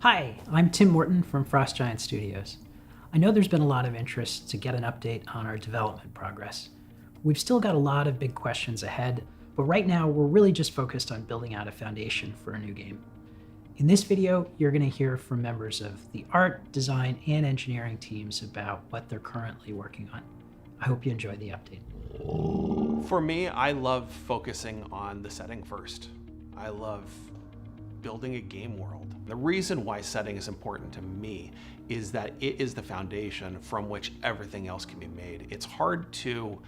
Hi, I'm Tim Morton from Frost Giant Studios. I know there's been a lot of interest to get an update on our development progress. We've still got a lot of big questions ahead, but right now we're really just focused on building out a foundation for a new game. In this video, you're going to hear from members of the art, design, and engineering teams about what they're currently working on. I hope you enjoy the update. For me, I love focusing on the setting first. I love building a game world. The reason why setting is important to me is that it is the foundation from which everything else can be made. It's hard to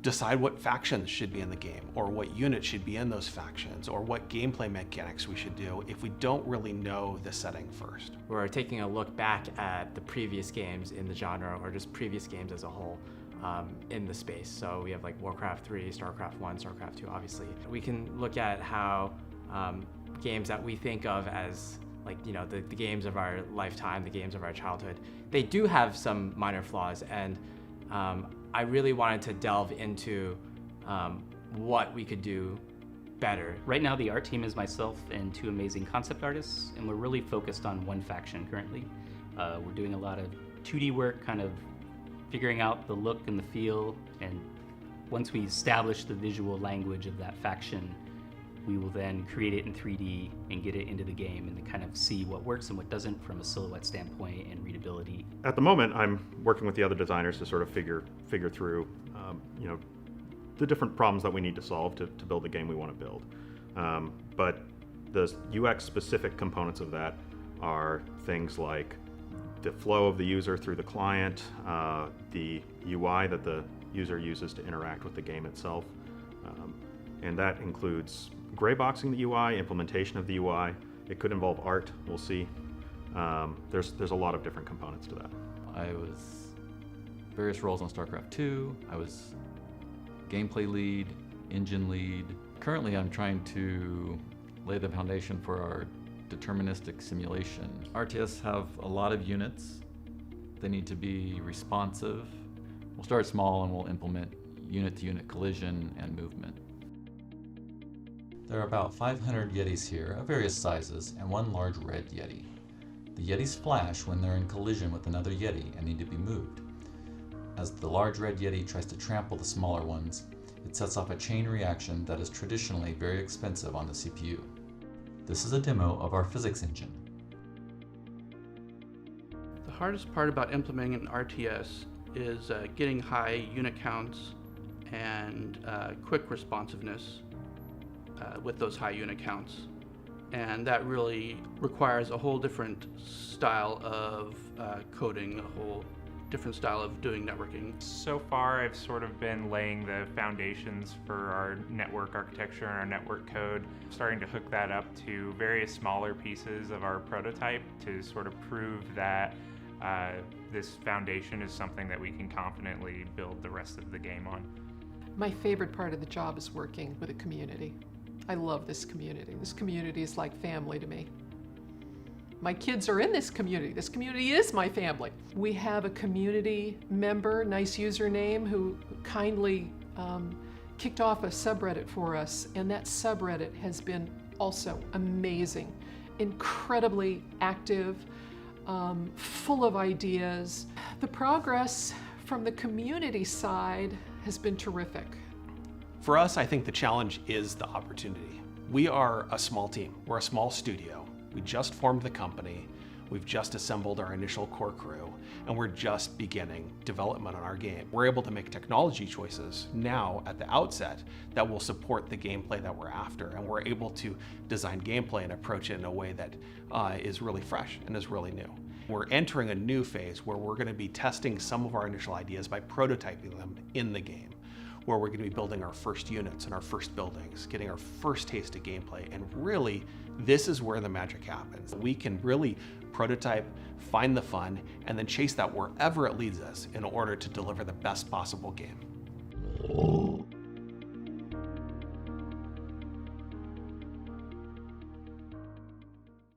decide what factions should be in the game, or what units should be in those factions, or what gameplay mechanics we should do if we don't really know the setting first. We're taking a look back at the previous games in the genre, or just previous games as a whole. In the space. So we have like Warcraft 3, StarCraft 1, StarCraft 2, obviously. We can look at how games that we think of as like, you know, the games of our lifetime, the games of our childhood, they do have some minor flaws, and I really wanted to delve into what we could do better. Right now the art team is myself and two amazing concept artists, and we're really focused on one faction currently. We're doing a lot of 2D work, kind of figuring out the look and the feel, and once we establish the visual language of that faction, we will then create it in 3D and get it into the game and then kind of see what works and what doesn't from a silhouette standpoint and readability. At the moment, I'm working with the other designers to sort of figure through, the different problems that we need to solve to build the game we want to build. But the UX-specific components of that are things like the flow of the user through the client, the UI that the user uses to interact with the game itself. And that includes gray boxing the UI, implementation of the UI. It could involve art, we'll see. There's a lot of different components to that. I was various roles on StarCraft 2. I was gameplay lead, engine lead. Currently I'm trying to lay the foundation for our deterministic simulation. RTS have a lot of units. They need to be responsive. We'll start small and we'll implement unit-to-unit collision and movement. There are about 500 Yetis here of various sizes and one large red Yeti. The Yetis flash when they're in collision with another Yeti and need to be moved. As the large red Yeti tries to trample the smaller ones, it sets off a chain reaction that is traditionally very expensive on the CPU. This is a demo of our physics engine. The hardest part about implementing an RTS is getting high unit counts and quick responsiveness with those high unit counts. And that really requires a whole different style of coding, a whole different style of doing networking. So far, I've sort of been laying the foundations for our network architecture and our network code, starting to hook that up to various smaller pieces of our prototype to sort of prove that this foundation is something that we can confidently build the rest of the game on. My favorite part of the job is working with a community. I love this community. This community is like family to me. My kids are in this community. This community is my family. We have a community member, nice username, who kindly kicked off a subreddit for us, and that subreddit has been also amazing, incredibly active, full of ideas. The progress from the community side has been terrific. For us, I think the challenge is the opportunity. We are a small team. We're a small studio. We just formed the company. We've just assembled our initial core crew, and we're just beginning development on our game. We're able to make technology choices now at the outset that will support the gameplay that we're after, and we're able to design gameplay and approach it in a way that is really fresh and is really new. We're entering a new phase where we're going to be testing some of our initial ideas by prototyping them in the game, where we're going to be building our first units and our first buildings, getting our first taste of gameplay, and really, this is where the magic happens. We can really prototype, find the fun, and then chase that wherever it leads us in order to deliver the best possible game.